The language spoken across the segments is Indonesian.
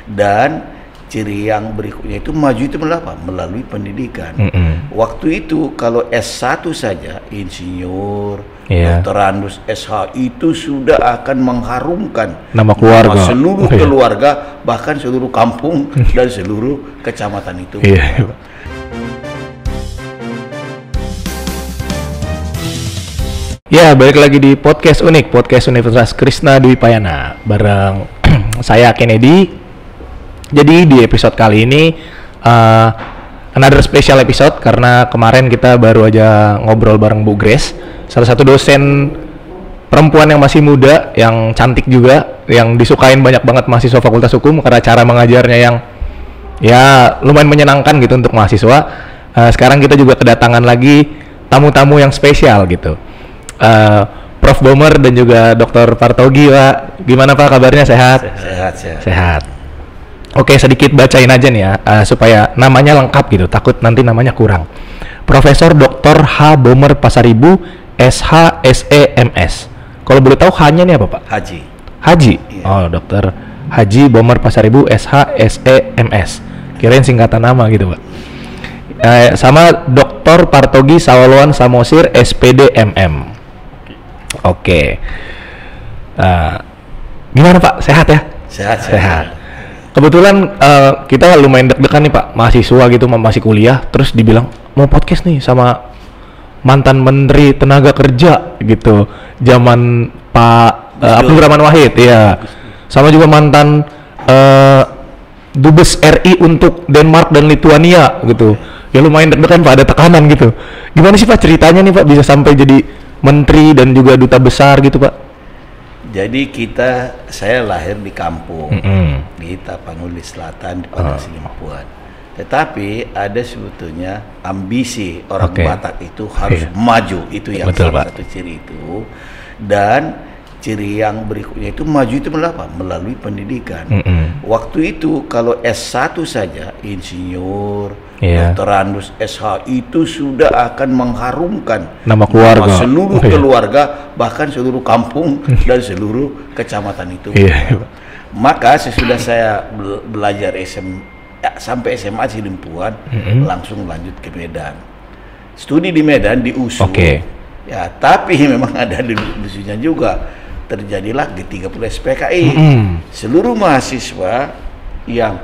Dan ciri yang berikutnya itu maju itu melalui pendidikan. Waktu itu kalau S1 saja, insinyur, doktorandus, SH itu sudah akan mengharumkan nama keluarga, seluruh keluarga, bahkan seluruh kampung dan seluruh kecamatan itu. Ya, balik lagi di podcast unik, podcast Universitas Krishna Dwi Payana bareng saya Kennedy. Jadi di episode kali ini another special episode karena kemarin kita baru aja ngobrol bareng Bu Grace, salah satu dosen perempuan yang masih muda, yang cantik juga, yang disukain banyak banget mahasiswa Fakultas Hukum karena cara mengajarnya yang ya lumayan menyenangkan gitu untuk mahasiswa. Sekarang kita juga kedatangan lagi tamu-tamu yang spesial gitu. Prof. Bomer dan juga Dr. Partogi, Pak. Gimana Pak kabarnya? Sehat? Sehat. Oke, sedikit bacain aja nih ya, supaya namanya lengkap gitu, takut nanti namanya kurang. Profesor Dr. H. Bomer Pasaribu, SH, SE, MS. Kalau boleh tahu H-nya nih apa Pak? Haji? Iya. Oh, Dr. Haji Bomer Pasaribu, SH, SE, MS. Kirain singkatan nama gitu Pak. Sama Dr. Partogi Sawalwan Samosir, SPD, MM. Oke. Gimana Pak? Sehat ya? Sehat. Kebetulan kita lumayan deg-degan nih Pak, mahasiswa gitu, masih kuliah, terus dibilang mau podcast nih sama mantan Menteri Tenaga Kerja gitu, zaman Pak Abdul Rahman Wahid, ya, sama juga mantan Dubes RI untuk Denmark dan Lituania gitu. Ya lumayan deg-degan Pak, ada tekanan gitu. Gimana sih Pak ceritanya nih Pak bisa sampai jadi menteri dan juga duta besar gitu Pak? Jadi saya lahir di kampung, di Tapanuli Selatan, di Padang Selimpuan. Tetapi ada sebetulnya ambisi orang Batak itu harus maju, itu yang salah satu ciri itu. Dan ciri yang berikutnya itu maju itu melalui pendidikan. Waktu itu kalau S1 saja, insinyur, doktorandus, SH itu sudah akan mengharumkan nama keluarga, seluruh keluarga, bahkan seluruh kampung dan seluruh kecamatan itu. Maka sesudah saya belajar sampai SMA Selimpuan, langsung lanjut ke Medan. Studi di Medan di USU. Ya, tapi memang ada di USU-nya juga terjadilah G30 SPKI. Seluruh mahasiswa yang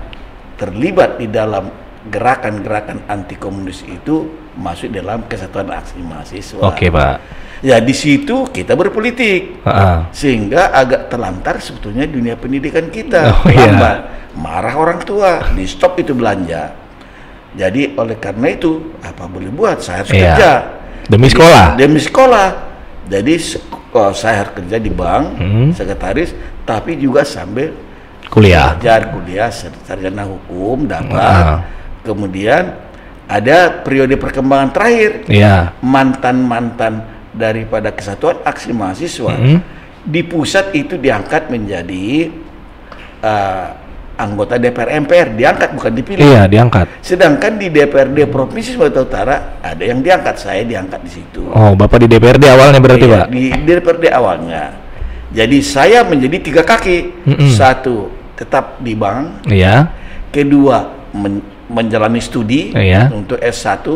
terlibat di dalam gerakan-gerakan anti komunis itu masuk dalam Kesatuan Aksi Mahasiswa. Pak. Ya di situ kita berpolitik, sehingga agak terlantar sebetulnya dunia pendidikan kita. Marah orang tua, di stop itu belanja. Jadi oleh karena itu apa boleh buat, saya harus kerja demi sekolah. Jadi saya harus kerja di bank, sekretaris, tapi juga sambil belajar kuliah sarjana hukum dapat. Kemudian ada periode perkembangan terakhir, mantan daripada Kesatuan Aksi Mahasiswa di pusat itu diangkat menjadi anggota DPR MPR, diangkat bukan dipilih. Diangkat. Sedangkan di DPRD Provinsi Sumatera Utara ada yang diangkat, saya diangkat di situ. Oh, Bapak di DPRD awalnya berarti Pak? Di DPRD awalnya. Jadi saya menjadi 3 kaki. Satu, tetap di bank. Kedua, menjalani studi untuk S1,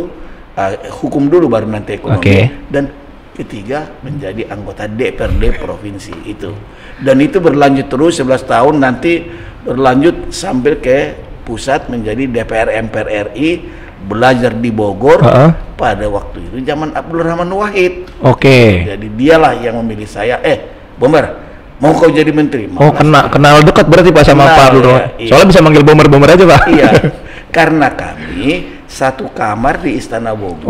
hukum dulu baru nanti ekonomi. Dan ketiga, menjadi anggota DPRD Provinsi itu. Dan itu berlanjut terus 11 tahun, nanti berlanjut sambil ke pusat menjadi DPR MPR RI, belajar di Bogor pada waktu itu zaman Abdul Rahman Wahid. Jadi dialah yang memilih saya, Bomer, mau kau jadi menteri? Kenal dekat berarti Pak sama Pak Abdul Rahman. Soalnya bisa manggil Bomer aja Pak. Karena kami satu kamar di Istana Bogor.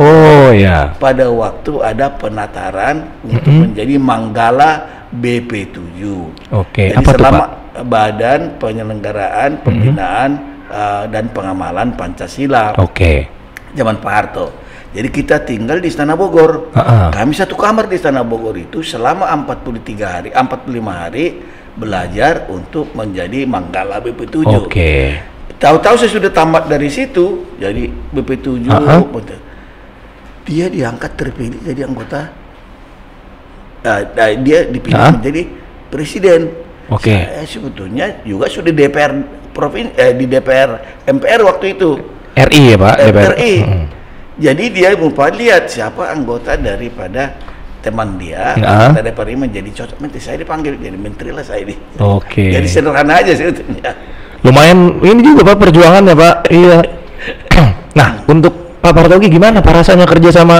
Pada waktu ada penataran untuk menjadi Manggala BP7. Jadi apa selama itu, Pak? Badan Penyelenggaraan Pembinaan dan Pengamalan Pancasila. Zaman Pak Harto. Jadi kita tinggal di Istana Bogor. Kami satu kamar di Istana Bogor itu selama 45 hari belajar untuk menjadi Manggala BP7. Tahu-tahu saya sudah tamat dari situ, jadi BP7, dia diangkat terpilih jadi anggota, dia dipilih menjadi presiden. Saya sebetulnya juga sudah DPR di DPR MPR waktu itu. RI ya Pak? DPR. RI. Jadi dia mau lihat siapa anggota daripada teman dia, anggota DPR ini menjadi cocok. Nanti saya dipanggil jadi menteri lah saya ini. Oke. Jadi sederhana aja sebetulnya. Lumayan ini juga Pak perjuangannya Pak. Iya. Nah, untuk Pak Partogi gimana Pak rasanya kerja sama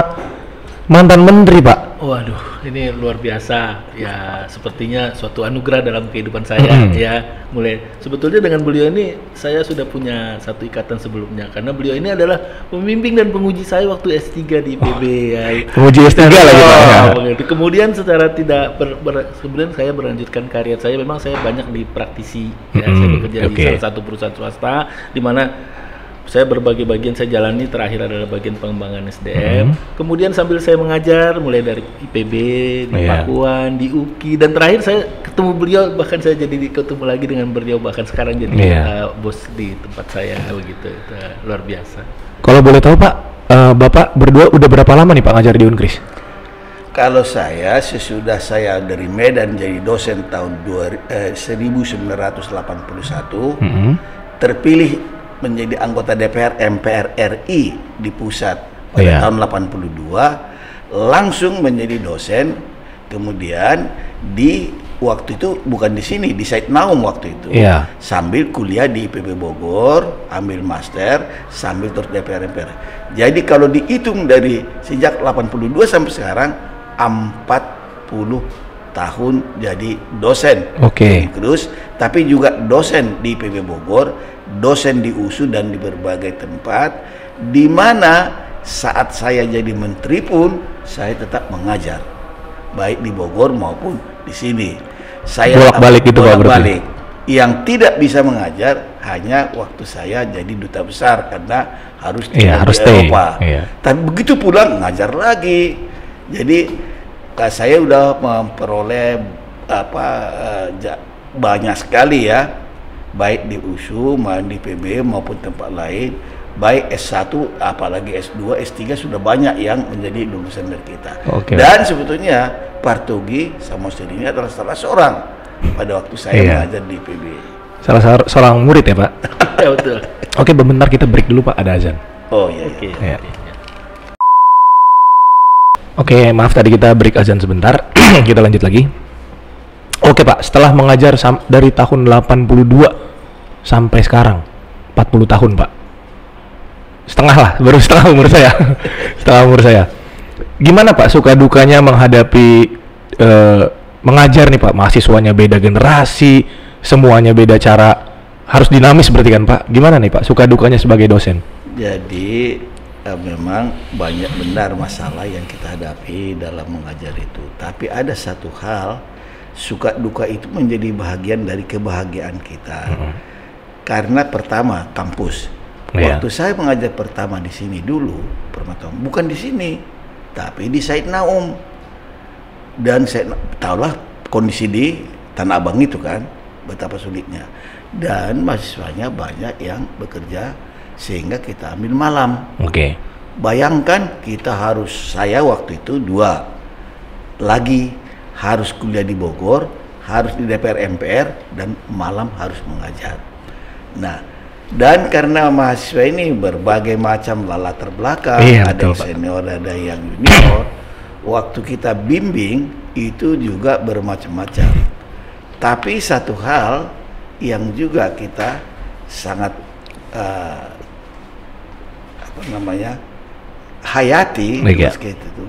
mantan menteri Pak? Waduh, ini luar biasa ya, sepertinya suatu anugerah dalam kehidupan saya ya. Mulai sebetulnya dengan beliau ini saya sudah punya satu ikatan sebelumnya, karena beliau ini adalah pembimbing dan penguji saya waktu S3 di IPB ya. Penguji S3 lagi Pak. Kemudian secara tidak kemudian saya melanjutkan karir saya, memang saya banyak di praktisi ya, saya bekerja di salah satu perusahaan swasta di mana saya berbagai bagian saya jalani, terakhir adalah bagian pengembangan SDM. Kemudian sambil saya mengajar, mulai dari IPB, di Pakuan, di UKI, dan terakhir saya ketemu beliau, bahkan saya jadi ketemu lagi dengan beliau, bahkan sekarang jadi bos di tempat saya begitu. Itu luar biasa. Kalau boleh tahu Pak, Bapak berdua udah berapa lama nih Pak ngajar di Unkris? Kalau saya sesudah saya dari Medan jadi dosen tahun 1981, terpilih menjadi anggota DPR MPR RI di pusat pada tahun 82, langsung menjadi dosen. Kemudian di waktu itu bukan di sini, di Said Naum waktu itu, sambil kuliah di IPB Bogor, ambil master, sambil terus DPR MPR. Jadi kalau dihitung dari sejak 82 sampai sekarang 40 tahun jadi dosen. Terus tapi juga dosen di IPB Bogor, dosen di USU dan di berbagai tempat, di mana saat saya jadi menteri pun saya tetap mengajar, baik di Bogor maupun di sini. Saya bolak-balik itu Pak berarti. Yang tidak bisa mengajar hanya waktu saya jadi duta besar karena harus di Eropa. Tapi begitu pulang ngajar lagi. Jadi saya udah memperoleh banyak sekali ya, baik di USU, di PB maupun tempat lain, baik S1 apalagi S2, S3 sudah banyak yang menjadi lulusan dari kita. Dan sebetulnya Partogi Samosir ini adalah salah seorang pada waktu saya mengajar di PB. Salah seorang murid ya Pak? Ya betul. Oke, bentar kita break dulu Pak, ada azan. Oke, maaf tadi kita break azan sebentar. Kita lanjut lagi. Oke Pak, setelah mengajar dari tahun 82 sampai sekarang 40 tahun Pak. Setengah lah, baru setengah umur saya. Setengah umur saya. Gimana Pak suka dukanya menghadapi mengajar nih Pak? Mahasiswanya beda generasi, semuanya beda cara, harus dinamis berarti kan Pak? Gimana nih Pak suka dukanya sebagai dosen? Jadi memang banyak benar masalah yang kita hadapi dalam mengajar itu, tapi ada satu hal, suka duka itu menjadi bahagian dari kebahagiaan kita. Karena pertama kampus, waktu saya mengajar pertama di sini dulu, bukan di sini, tapi di Said Naum, dan saya tahulah kondisi di Tanah Abang itu kan betapa sulitnya, dan mahasiswanya banyak yang bekerja sehingga kita ambil malam. Bayangkan saya waktu itu 2 lagi harus kuliah di Bogor, harus di DPR MPR, dan malam harus mengajar. Nah, dan karena mahasiswa ini berbagai macam latar belakang, ada yang senior, ada yang junior, waktu kita bimbing itu juga bermacam-macam. Tapi satu hal yang juga kita sangat hayati, itu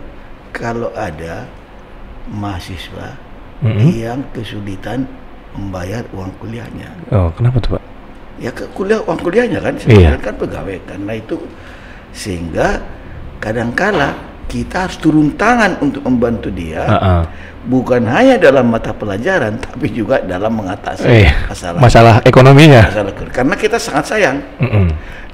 kalau ada mahasiswa yang kesulitan membayar uang kuliahnya. Kenapa tuh Pak? Ya uang kuliahnya kan, kan pegawai, karena itu sehingga kadangkala kita harus turun tangan untuk membantu dia, bukan hanya dalam mata pelajaran, tapi juga dalam mengatasi masalah ekonominya. Karena kita sangat sayang.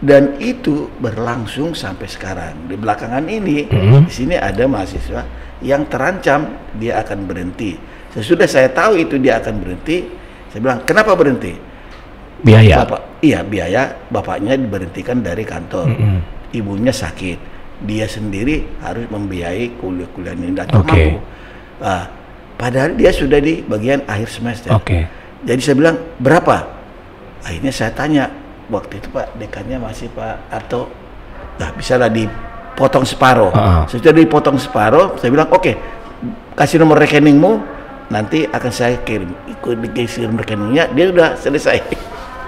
Dan itu berlangsung sampai sekarang. Di belakangan ini, di sini ada mahasiswa yang terancam dia akan berhenti. Sesudah saya tahu itu dia akan berhenti, saya bilang, kenapa berhenti? Biaya. Biaya. Bapaknya diberhentikan dari kantor, ibunya sakit, dia sendiri harus membiayai kuliah-kuliahnya, tidak mampu. Padahal dia sudah di bagian akhir semester. Jadi saya bilang, berapa? Akhirnya saya tanya, waktu itu Pak dekannya masih Pak Arto, nah bisa lah dipotong separuh. Setelah dipotong separuh, saya bilang oke, kasih nomor rekeningmu, nanti akan saya kirim. Ikut dikirim rekeningnya, dia udah selesai.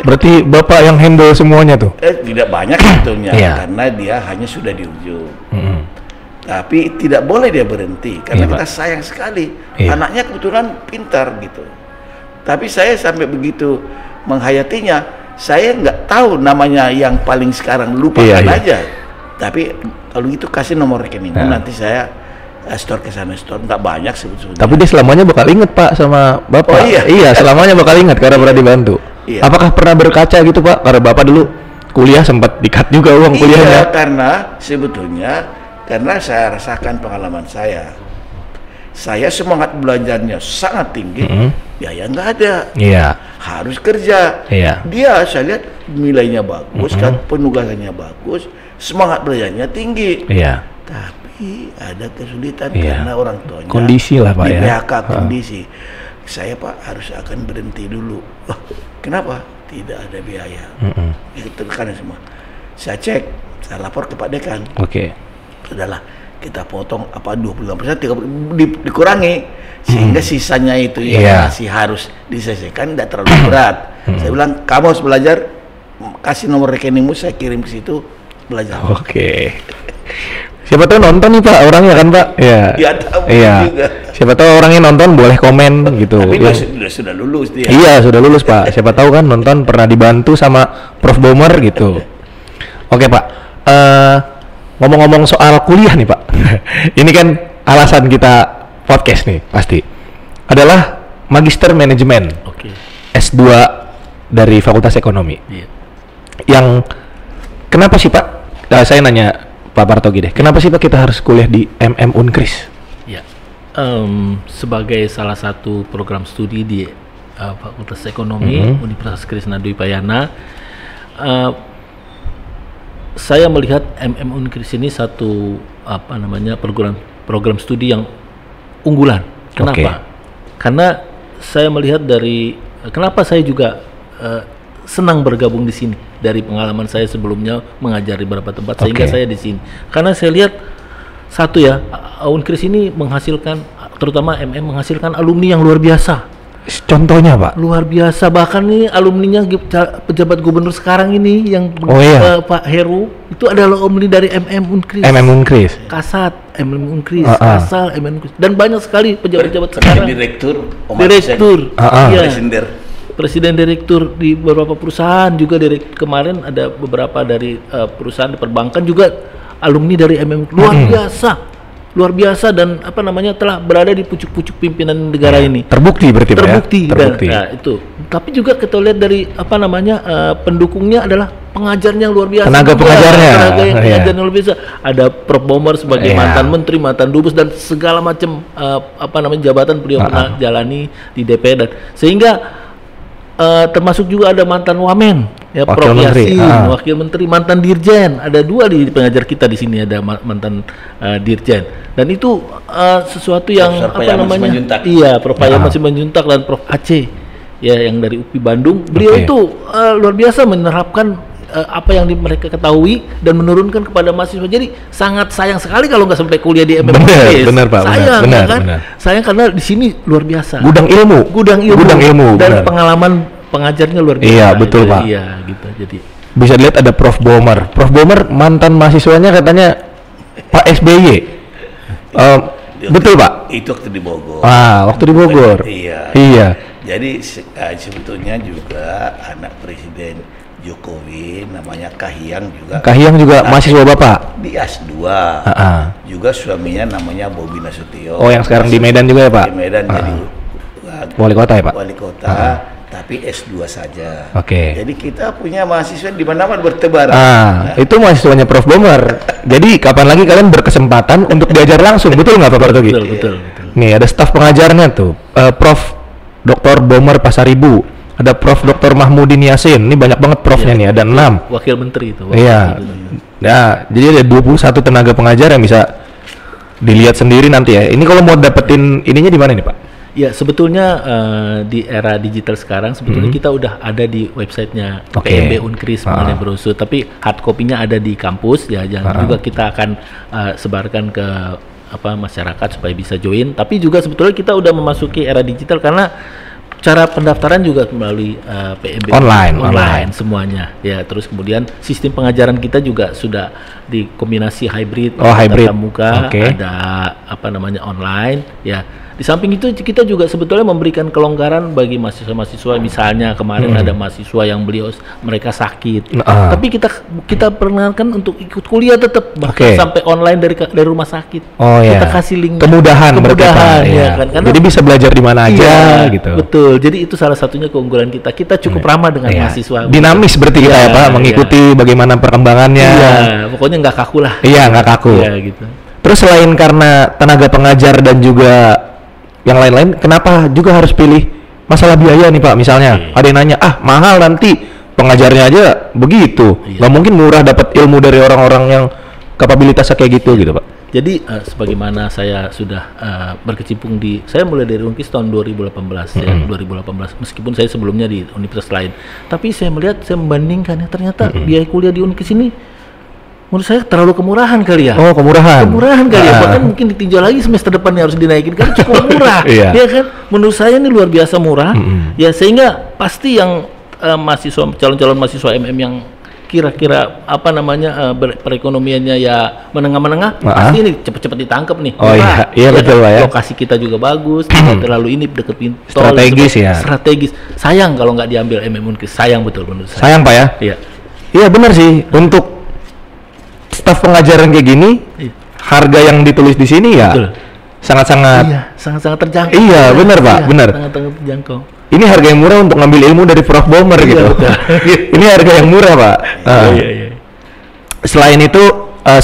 Berarti Bapak yang handle semuanya tuh? Tidak banyak sebetulnya, karena dia hanya sudah di ujung. Tapi tidak boleh dia berhenti, karena kita sayang sekali. Anaknya kebetulan pintar gitu. Tapi saya sampai begitu menghayatinya, saya nggak tahu namanya yang paling sekarang, lupakan aja. Tapi kalau gitu kasih nomor rekening, nanti saya store ke sana, store nggak banyak sebetulnya. Tapi dia selamanya bakal inget Pak sama Bapak. Iya, selamanya bakal inget karena pernah dibantu. Apakah pernah berkaca gitu Pak? Karena Bapak dulu kuliah sempat di-cut juga uang kuliahnya. Karena sebetulnya saya rasakan pengalaman saya semangat belajarnya sangat tinggi, biaya nggak ada, harus kerja. Dia saya lihat nilainya bagus, kan penugasannya bagus, semangat belajarnya tinggi. Tapi ada kesulitan karena orang tuanya kondisi lah Pak, di PHK kondisi. Saya Pak harus akan berhenti dulu. Kenapa? Tidak ada biaya. Itu tekanan semua. Saya cek, saya lapor ke Pak Dekan. Sudahlah, kita potong 25%, dikurangi sehingga sisanya itu yang masih harus diselesaikan, tidak terlalu berat. Saya bilang kamu harus belajar, kasih nomor rekeningmu, saya kirim ke situ belajar. Siapa tahu nonton nih Pak orangnya kan Pak? Juga. Siapa tahu orangnya nonton, boleh komen gitu. Tapi sudah lulus dia. Iya, sudah lulus Pak. Siapa tahu kan nonton, pernah dibantu sama Prof Bomer gitu. Oke Pak. Ngomong-ngomong soal kuliah nih Pak. Ini kan alasan kita podcast nih pasti. Adalah Magister Manajemen. S2 dari Fakultas Ekonomi. Yang kenapa sih Pak? Saya nanya Pak Partogi deh. Kenapa sih Pak kita harus kuliah di MM Unkris? Sebagai salah satu program studi di Fakultas Ekonomi Universitas Krishna Dwi Payana, saya melihat MM Unkris ini satu program studi yang unggulan. Kenapa? Karena saya melihat kenapa saya juga senang bergabung di sini dari pengalaman saya sebelumnya mengajar di beberapa tempat sehingga saya di sini. Karena saya lihat satu Unkris ini menghasilkan, terutama MM menghasilkan alumni yang luar biasa. Contohnya Pak? Luar biasa, bahkan nih alumninya pejabat gubernur sekarang ini yang Pak Heru itu adalah alumni dari MM Unkris. MM Unkris. Kasat, MM Unkris, Kasal, MM Unkris, dan banyak sekali pejabat-pejabat sekarang. Direktur. Presiden direktur di beberapa perusahaan juga. Kemarin ada beberapa dari perusahaan di perbankan juga alumni dari MM. Luar biasa dan telah berada di pucuk-pucuk pimpinan negara ini. Terbukti berarti terbukti. Nah, itu. Tapi juga kita lihat dari pendukungnya adalah pengajarnya luar biasa. Tenaga pengajarnya luar biasa. Ada Prof Bomer sebagai mantan menteri, mantan dubes, dan segala macam jabatan beliau pernah jalani di DPR, dan sehingga termasuk juga ada mantan wamen, Prof Yasin, wakil menteri, mantan dirjen. Ada 2 di pengajar kita di sini, ada mantan dirjen. Dan itu sesuatu yang Prof Payama Simanjuntak dan Prof Aceh yang dari UPI Bandung. Beliau itu luar biasa menerapkan apa yang mereka ketahui dan menurunkan kepada mahasiswa. Jadi sangat sayang sekali kalau nggak sampai kuliah di MM. Benar Pak. Sayang karena di sini luar biasa. Gudang ilmu. Dan pengalaman pengajarnya luar biasa. Iya betul Pak. Iya gitu. Jadi bisa dilihat ada Prof Bomer. Prof Bomer mantan mahasiswanya katanya Pak SBY. Betul Pak? Itu waktu di Bogor. Waktu di Bogor. Iya. Jadi sebetulnya juga anak Presiden Jokowi namanya Kahiyang juga mahasiswa Bapak di S2. Juga suaminya namanya Bobi Nasution. Yang sekarang di Medan juga ya Pak? Di Medan jadi wali kota ya Pak? Wali kota, tapi S2 saja. Jadi kita punya mahasiswa di mana-mana bertebaran. Itu mahasiswanya Prof Bomer. Jadi kapan lagi kalian berkesempatan untuk diajar langsung, betul nggak Pak Partogi? Betul. Nih ada staf pengajarnya tuh, Prof Dr. Bomer Pasaribu. Ada Prof Dr. Mahmudin Yasin, ini banyak banget profnya nih, ada 6. Wakil menteri itu. Jadi ada 21 tenaga pengajar yang bisa dilihat sendiri nanti ya. Ini kalau mau dapetin ininya di mana nih Pak? Ya sebetulnya di era digital sekarang sebetulnya kita udah ada di websitenya PMB Unkris mengenai brosur, tapi hard copy-nya ada di kampus ya. Jangan juga kita akan sebarkan ke masyarakat supaya bisa join. Tapi juga sebetulnya kita udah memasuki era digital karena cara pendaftaran juga melalui PMB online semuanya ya. Terus kemudian sistem pengajaran kita juga sudah dikombinasi hybrid, tatap muka, ada online ya. Di samping itu kita juga sebetulnya memberikan kelonggaran bagi mahasiswa-mahasiswa, misalnya kemarin ada mahasiswa yang mereka sakit, tapi kita perkenalkan untuk ikut kuliah tetap bahkan sampai online dari rumah sakit. Kita kasih link kemudahan ya kan, karena jadi bisa belajar di mana aja gitu. Betul. Jadi itu salah satunya keunggulan kita. Kita cukup ramah dengan mahasiswa. Dinamis berarti kita ya Pak, mengikuti bagaimana perkembangannya. Iya, pokoknya nggak kaku lah. Iya, nggak kaku. Iya gitu. Terus selain karena tenaga pengajar dan juga yang lain-lain, kenapa juga harus pilih masalah biaya nih Pak? Misalnya ada yang nanya, mahal nanti pengajarnya aja begitu, nggak mungkin murah dapat ilmu dari orang-orang yang kapabilitasnya kayak gitu gitu Pak. Jadi sebagaimana saya sudah berkecimpung saya mulai dari Unkris tahun 2018 ya, 2018 meskipun saya sebelumnya di universitas lain, tapi saya membandingkan ya, ternyata biaya kuliah di Unkris ini menurut saya terlalu kemurahan kali ya. Oh, kemurahan kali ya. Bahkan mungkin ditinjau lagi semester depannya harus dinaikin karena cukup murah. Ya kan? Menurut saya ini luar biasa murah. Ya sehingga pasti yang calon-calon mahasiswa MM yang kira-kira perekonomiannya ya menengah-menengah, pasti ini cepet-cepet ditangkap nih. Iya betul Pak ya. Lokasi kita juga bagus, tidak terlalu ini deket pintu. Strategis. Sayang kalau nggak diambil MM Unkris. Sayang betul menurut saya. Sayang Pak ya. Iya. Iya benar sih, untuk staf pengajaran kayak gini, harga yang ditulis di sini ya sangat-sangat terjangkau. Iya, benar Pak, benar. Sangat terjangkau. Ini harga yang murah untuk ngambil ilmu dari Prof Bomer gitu. Ini harga yang murah Pak. Selain itu,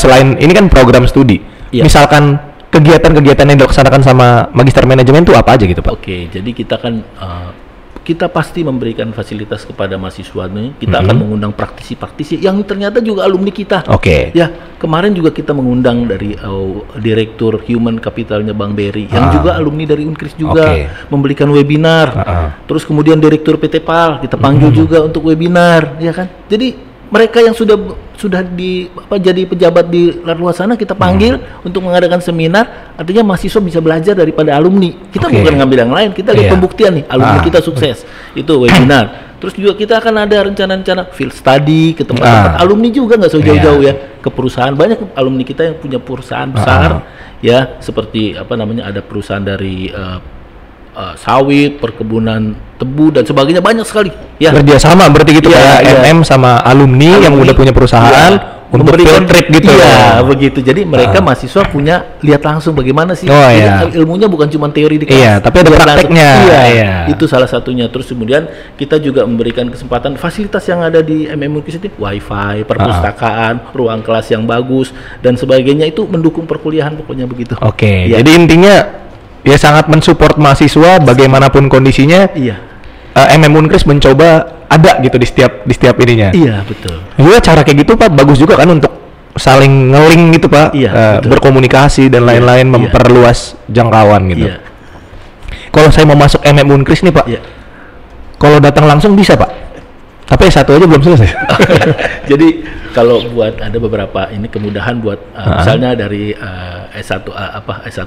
selain ini kan program studi. Misalkan kegiatan-kegiatan yang dilaksanakan sama Magister Manajemen itu apa aja gitu Pak? Oke, jadi kita kan kita pasti memberikan fasilitas kepada mahasiswa nih. Kita akan mengundang praktisi-praktisi yang ternyata juga alumni kita. Ya, kemarin juga kita mengundang dari Direktur Human Capitalnya Bang Berry, yang juga alumni dari Unkris juga, memberikan webinar. Terus kemudian Direktur PT PAL kita panggil juga untuk webinar, ya kan? Jadi mereka yang sudah jadi pejabat di luar sana kita panggil untuk mengadakan seminar. Artinya mahasiswa bisa belajar daripada alumni. Kita bukan ngambil yang lain, kita lihat pembuktian nih alumni kita sukses. Itu webinar. Terus juga kita akan ada rencana-rencana field study ke tempat-tempat alumni juga, nggak jauh-jauh ya, ke perusahaan. Banyak alumni kita yang punya perusahaan besar ya, seperti ada perusahaan dari sawit, perkebunan tebu dan sebagainya, banyak sekali ya. Kerjasama berarti gitu kayak MM sama alumni yang udah punya perusahaan untuk field trip gitu. Begitu. Jadi mereka mahasiswa punya lihat langsung bagaimana sih. Jadi ilmunya bukan cuma teori di kelas. Tapi ada prakteknya. Itu salah satunya. Terus kemudian kita juga memberikan kesempatan fasilitas yang ada di MM Unkris itu, wifi, perpustakaan, ruang kelas yang bagus dan sebagainya, itu mendukung perkuliahan pokoknya begitu. Jadi intinya ya sangat mensupport mahasiswa bagaimanapun kondisinya. MM Unkris mencoba ada gitu di setiap ininya. Iya, betul. Juga cara kayak gitu Pak bagus juga kan untuk saling nge-link gitu Pak. Berkomunikasi dan lain-lain, memperluas jangkauan gitu. Kalau saya mau masuk MM Unkris nih Pak, kalau datang langsung bisa Pak, tapi S1 aja belum selesai. Jadi kalau buat ada beberapa ini kemudahan buat misalnya dari S1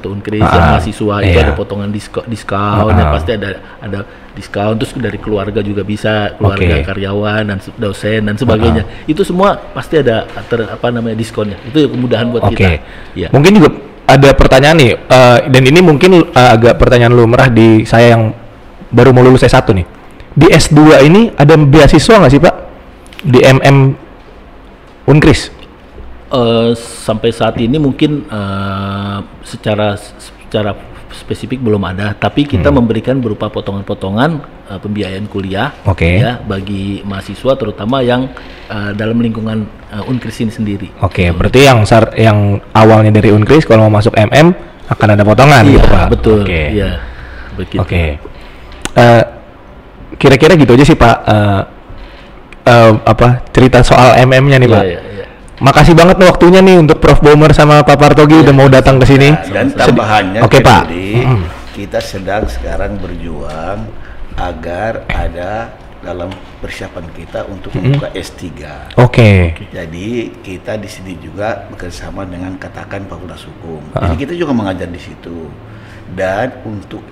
Unkris yang mahasiswa itu ada potongan diskon ya, pasti ada diskon. Terus dari keluarga juga bisa, keluarga karyawan dan dosen dan sebagainya. Itu semua pasti ada diskonnya. Itu kemudahan buat kita. Mungkin juga ada pertanyaan nih, dan ini mungkin agak pertanyaan lumrah di saya yang baru mau lulus S1 nih. Di S2 ini ada beasiswa nggak sih Pak di MM Unkris? Sampai saat ini mungkin secara spesifik belum ada, tapi kita memberikan berupa potongan-potongan pembiayaan kuliah ya bagi mahasiswa, terutama yang dalam lingkungan Unkris ini sendiri. Berarti yang awalnya dari Unkris kalau mau masuk MM akan ada potongan gitu Pak? Betul. Iya, begitu. Kira-kira gitu aja sih Pak, cerita soal MM-nya nih Pak. Makasih banget nih waktunya nih untuk Prof Bomer sama Pak Partogi udah mau datang ke sini. Dan tambahannya Pak. kita sedang sekarang berjuang agar ada dalam persiapan kita untuk membuka S3. Oke. Jadi kita di sini juga bekerjasama dengan Katakan Fakultas Hukum. Jadi kita juga mengajar di situ. Dan untuk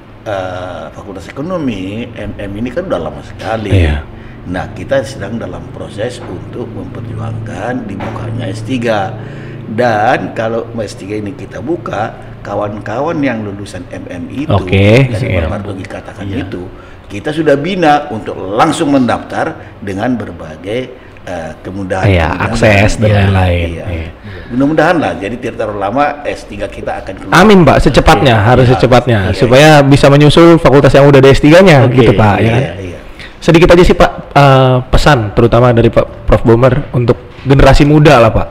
Fakultas Ekonomi, MM ini kan udah lama sekali. Iya. Nah, kita sedang dalam proses untuk memperjuangkan dibukanya S3. Dan kalau S3 ini kita buka, kawan-kawan yang lulusan MM itu, yang Pak Partogi katakan itu, kita sudah bina untuk langsung mendaftar dengan berbagai kemudahan, akses dan lain-lain. Mudah-mudahan lah, jadi tidak terlalu lama S3 kita akan keluar. Amin Pak, secepatnya, harus secepatnya, supaya bisa menyusul fakultas yang udah ada S3-nya, gitu Pak. Sedikit aja sih Pak, pesan terutama dari Pak Prof. Bomer untuk generasi muda lah Pak.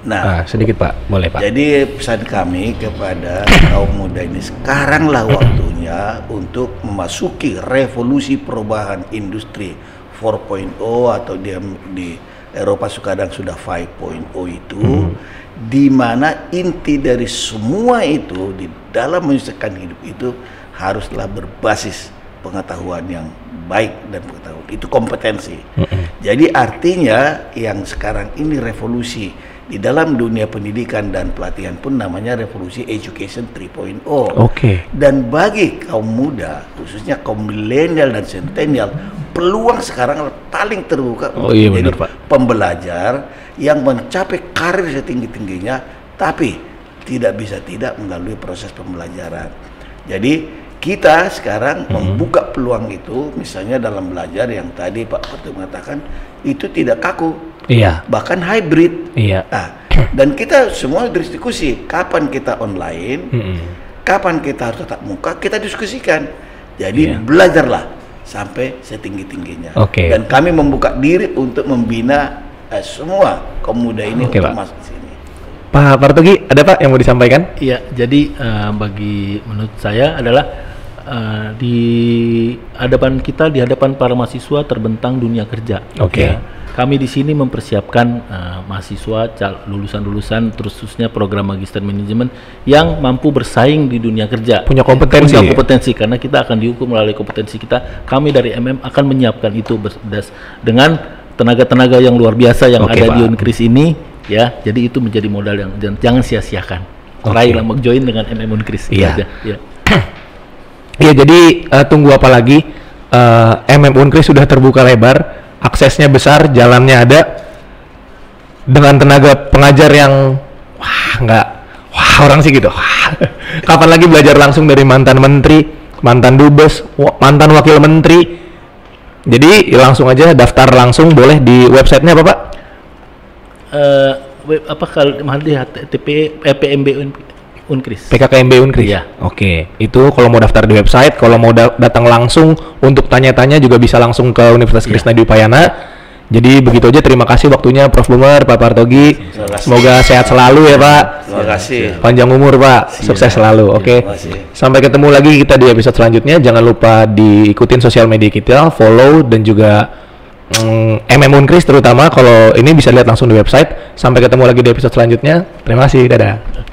Nah, sedikit Pak, boleh Pak. Jadi pesan kami kepada kaum muda ini, sekaranglah waktunya untuk memasuki revolusi perubahan industri 4.0 atau di Eropa kadang sudah 5.0 itu, di mana inti dari semua itu di dalam menyelesaikan hidup itu haruslah berbasis pengetahuan yang baik dan pengetahuan itu kompetensi. Jadi artinya yang sekarang ini revolusi di dalam dunia pendidikan dan pelatihan pun namanya revolusi education 3.0. Dan bagi kaum muda, khususnya kaum milenial dan centennial, peluang sekarang paling terbuka untuk menjadi pembelajar yang mencapai karir setinggi-tingginya, tapi tidak bisa tidak melalui proses pembelajaran. Jadi kita sekarang membuka peluang itu, misalnya dalam belajar yang tadi Pak Partogi mengatakan itu tidak kaku, bahkan hybrid. Dan kita semua berdiskusi kapan kita online, kapan kita harus tatap muka, kita diskusikan. Jadi belajarlah sampai setinggi-tingginya. Dan kami membuka diri untuk membina semua kaum muda ini untuk masuk ke sini. Pak Partogi, ada Pak yang mau disampaikan? Iya, jadi bagi menurut saya adalah di hadapan kita, di hadapan para mahasiswa terbentang dunia kerja. Kami di sini mempersiapkan mahasiswa lulusan-lulusan khususnya program magister manajemen yang mampu bersaing di dunia kerja. Punya kompetensi. Karena kita akan diukur melalui kompetensi kita. Kami dari MM akan menyiapkan itu dengan tenaga-tenaga yang luar biasa yang ada di Unkris ini, ya. Jadi itu menjadi modal yang jangan sia-siakan. Raihlah join dengan MM Unkris. Iya, jadi tunggu apa lagi? MM Unkris sudah terbuka lebar, aksesnya besar, jalannya ada, dengan tenaga pengajar yang orang sih gitu. Kapan lagi belajar langsung dari mantan menteri, mantan dubes, mantan wakil menteri. Jadi langsung aja daftar langsung, boleh di websitenya apa Pak? PKKMB Unkris. PKKMB Unkris. Itu kalau mau daftar di website, kalau mau datang langsung untuk tanya-tanya juga bisa langsung ke Universitas Krishna Dwi Payana. Jadi begitu aja, terima kasih waktunya Prof. Bomer, Pak Partogi. Semoga sehat selalu ya Pak. Terima kasih. Panjang umur Pak, sukses selalu. Sampai ketemu lagi kita di episode selanjutnya. Jangan lupa diikutin sosial media kita, follow dan juga MM Unkris terutama. Kalau ini bisa lihat langsung di website. Sampai ketemu lagi di episode selanjutnya. Terima kasih, dadah.